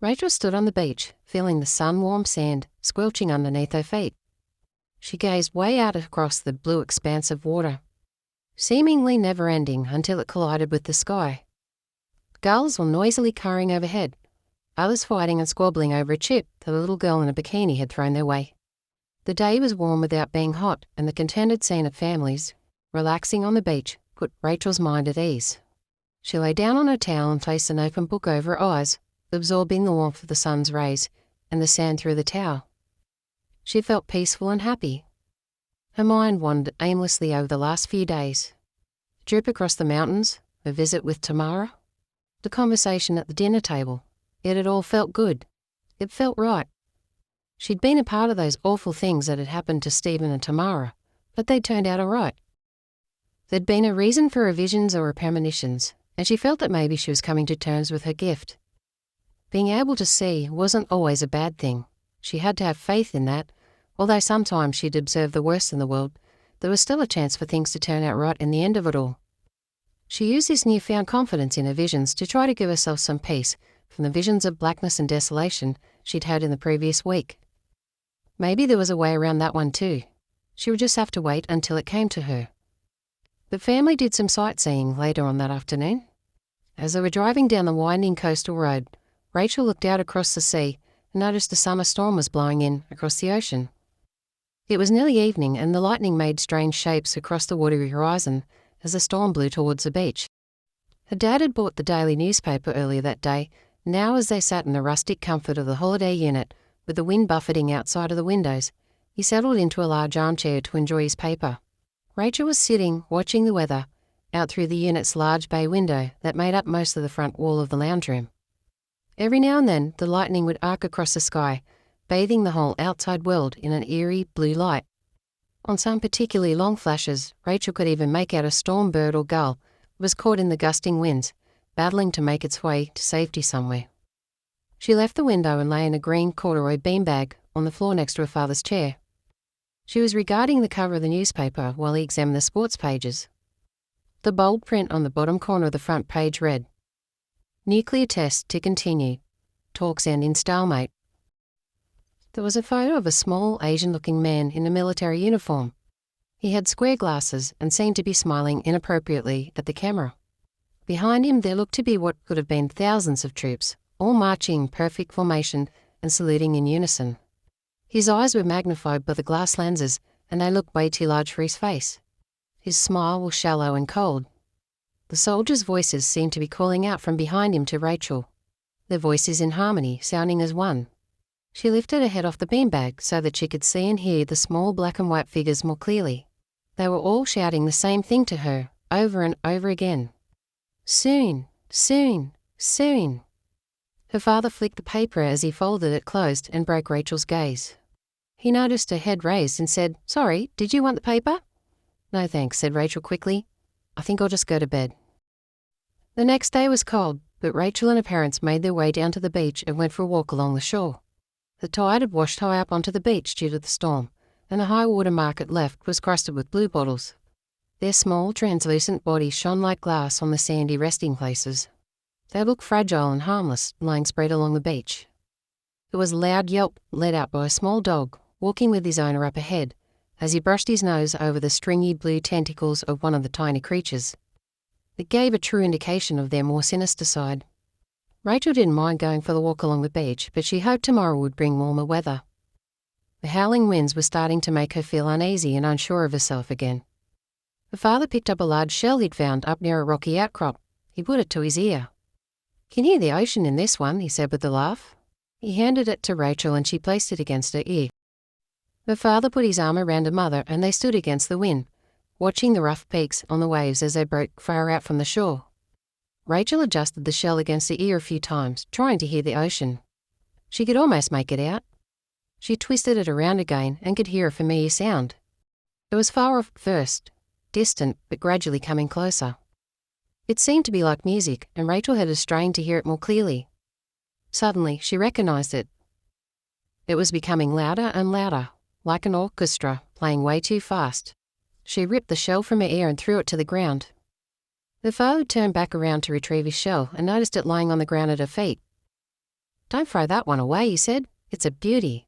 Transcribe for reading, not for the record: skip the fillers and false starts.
Rachel stood on the beach, feeling the sun-warmed sand squelching underneath her feet. She gazed way out across the blue expanse of water, seemingly never-ending until it collided with the sky. Gulls were noisily cawing overhead, others fighting and squabbling over a chip that a little girl in a bikini had thrown their way. The day was warm without being hot, and the contented scene of families relaxing on the beach put Rachel's mind at ease. She lay down on her towel and placed an open book over her eyes, absorbing the warmth of the sun's rays and the sand through the towel. She felt peaceful and happy. Her mind wandered aimlessly over the last few days. A trip across the mountains, a visit with Tamara, the conversation at the dinner table. It had all felt good. It felt right. She'd been a part of those awful things that had happened to Stephen and Tamara, but they'd turned out all right. There'd been a reason for her visions or her premonitions, and she felt that maybe she was coming to terms with her gift. Being able to see wasn't always a bad thing. She had to have faith in that. Although sometimes she'd observed the worst in the world, there was still a chance for things to turn out right in the end of it all. She used this newfound confidence in her visions to try to give herself some peace from the visions of blackness and desolation she'd had in the previous week. Maybe there was a way around that one too. She would just have to wait until it came to her. The family did some sightseeing later on that afternoon. As they were driving down the winding coastal road, Rachel looked out across the sea and noticed a summer storm was blowing in across the ocean. It was nearly evening, and the lightning made strange shapes across the watery horizon as the storm blew towards the beach. Her dad had bought the daily newspaper earlier that day. Now, as they sat in the rustic comfort of the holiday unit, with the wind buffeting outside of the windows, he settled into a large armchair to enjoy his paper. Rachel was sitting, watching the weather, out through the unit's large bay window that made up most of the front wall of the lounge room. Every now and then, the lightning would arc across the sky, bathing the whole outside world in an eerie blue light. On some particularly long flashes, Rachel could even make out a storm bird or gull was caught in the gusting winds, battling to make its way to safety somewhere. She left the window and lay in a green corduroy beanbag on the floor next to her father's chair. She was regarding the cover of the newspaper while he examined the sports pages. The bold print on the bottom corner of the front page read, "Nuclear test to continue. Talks end in stalemate." There was a photo of a small Asian-looking man in a military uniform. He had square glasses and seemed to be smiling inappropriately at the camera. Behind him there looked to be what could have been thousands of troops, all marching in perfect formation and saluting in unison. His eyes were magnified by the glass lenses, and they looked way too large for his face. His smile was shallow and cold. The soldiers' voices seemed to be calling out from behind him to Rachel, their voices in harmony, sounding as one. She lifted her head off the beanbag so that she could see and hear the small black and white figures more clearly. They were all shouting the same thing to her, over and over again. "Soon, soon, soon." Her father flicked the paper as he folded it closed and broke Rachel's gaze. He noticed her head raised and said, "Sorry, did you want the paper?" "No thanks," said Rachel quickly. "I think I'll just go to bed." The next day was cold, but Rachel and her parents made their way down to the beach and went for a walk along the shore. The tide had washed high up onto the beach due to the storm, and the high water mark it left was crusted with blue bottles. Their small, translucent bodies shone like glass on the sandy resting places. They looked fragile and harmless, lying spread along the beach. There was a loud yelp let out by a small dog, walking with his owner up ahead, as he brushed his nose over the stringy blue tentacles of one of the tiny creatures. It gave a true indication of their more sinister side. Rachel didn't mind going for the walk along the beach, but she hoped tomorrow would bring warmer weather. The howling winds were starting to make her feel uneasy and unsure of herself again. Her father picked up a large shell he'd found up near a rocky outcrop. He put it to his ear. "Can hear the ocean in this one," he said with a laugh. He handed it to Rachel and she placed it against her ear. Her father put his arm around her mother and they stood against the wind, watching the rough peaks on the waves as they broke far out from the shore. Rachel adjusted the shell against her ear a few times, trying to hear the ocean. She could almost make it out. She twisted it around again and could hear a familiar sound. It was far off at first, distant but gradually coming closer. It seemed to be like music, and Rachel had to strain to hear it more clearly. Suddenly, she recognized it. It was becoming louder and louder, like an orchestra playing way too fast. She ripped the shell from her ear and threw it to the ground. Her father turned back around to retrieve his shell and noticed it lying on the ground at her feet. Don't throw that one away, he said. It's a beauty.